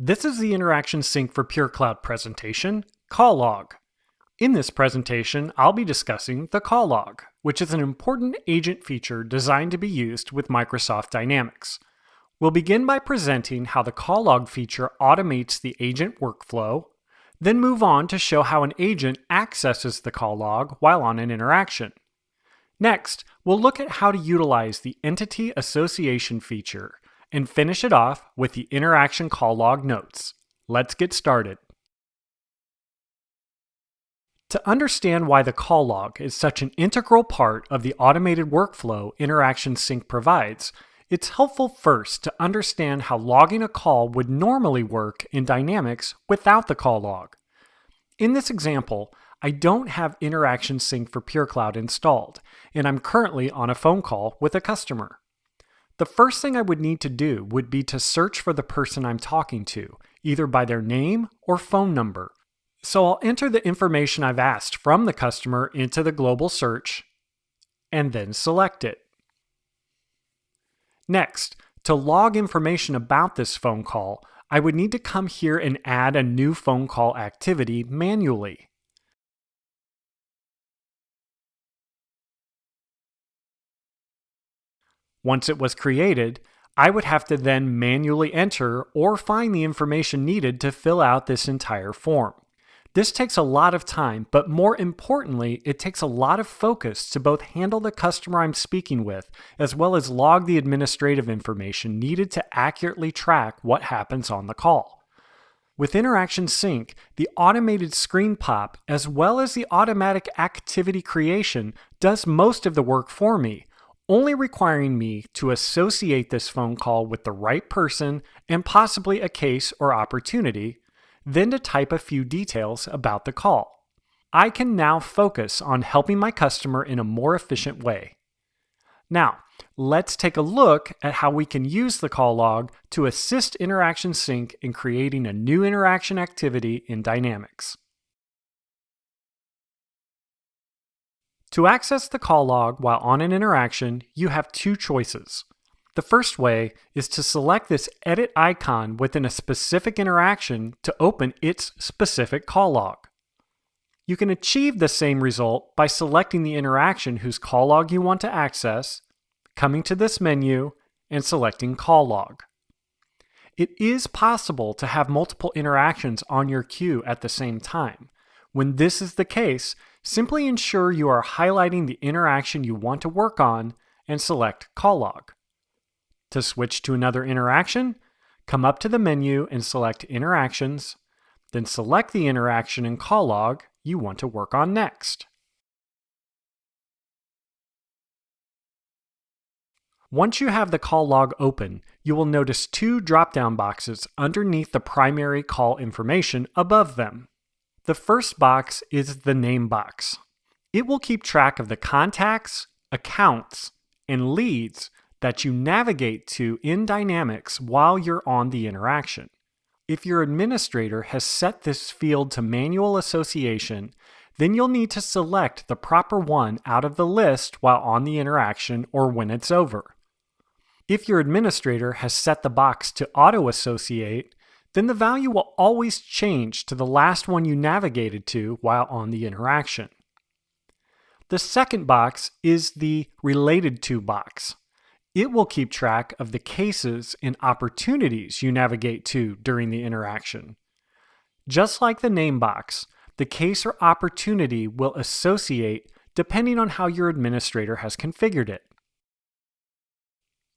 This is the InteractionSync for PureCloud presentation, call log. In this presentation, I'll be discussing the call log, which is an important agent feature designed to be used with Microsoft Dynamics. We'll begin by presenting how the call log feature automates the agent workflow, then move on to show how an agent accesses the call log while on an interaction. Next, we'll look at how to utilize the entity association feature and finish it off with the interaction call log notes. Let's get started. To understand why the call log is such an integral part of the automated workflow InteractionSync provides, it's helpful first to understand how logging a call would normally work in Dynamics without the call log. In this example, I don't have InteractionSync for PureCloud installed, and I'm currently on a phone call with a customer. The first thing I would need to do would be to search for the person I'm talking to, either by their name or phone number. So I'll enter the information I've asked from the customer into the global search, and then select it. Next, to log information about this phone call, I would need to come here and add a new phone call activity manually. Once it was created, I would have to then manually enter or find the information needed to fill out this entire form. This takes a lot of time, but more importantly, it takes a lot of focus to both handle the customer I'm speaking with, as well as log the administrative information needed to accurately track what happens on the call. With InteractionSync, the automated screen pop, as well as the automatic activity creation, does most of the work for me, only requiring me to associate this phone call with the right person and possibly a case or opportunity, then to type a few details about the call. I can now focus on helping my customer in a more efficient way. Now, let's take a look at how we can use the call log to assist InteractionSync in creating a new interaction activity in Dynamics. To access the call log while on an interaction, you have two choices. The first way is to select this edit icon within a specific interaction to open its specific call log. You can achieve the same result by selecting the interaction whose call log you want to access, coming to this menu, and selecting call log. It is possible to have multiple interactions on your queue at the same time. When this is the case, simply ensure you are highlighting the interaction you want to work on and select call log. To switch to another interaction, come up to the menu and select Interactions, then select the interaction and call log you want to work on next. Once you have the call log open, you will notice two drop-down boxes underneath the primary call information above them. The first box is the name box. It will keep track of the contacts, accounts, and leads that you navigate to in Dynamics while you're on the interaction. If your administrator has set this field to manual association, then you'll need to select the proper one out of the list while on the interaction or when it's over. If your administrator has set the box to auto-associate, then the value will always change to the last one you navigated to while on the interaction. The second box is the Related To box. It will keep track of the cases and opportunities you navigate to during the interaction. Just like the name box, the case or opportunity will associate depending on how your administrator has configured it.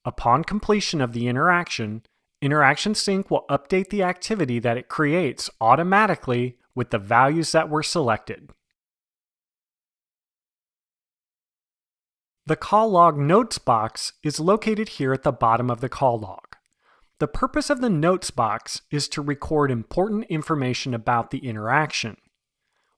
Upon completion of the interaction, InteractionSync will update the activity that it creates automatically with the values that were selected. The call log notes box is located here at the bottom of the call log. The purpose of the notes box is to record important information about the interaction.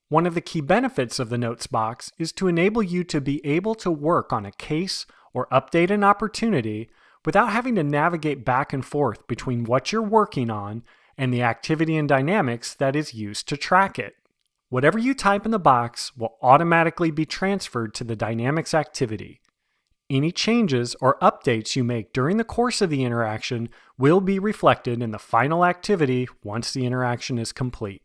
One of the key benefits of the notes box is to enable you to be able to work on a case or update an opportunity without having to navigate back and forth between what you're working on and the activity in Dynamics that is used to track it. Whatever you type in the box will automatically be transferred to the Dynamics activity. Any changes or updates you make during the course of the interaction will be reflected in the final activity once the interaction is complete.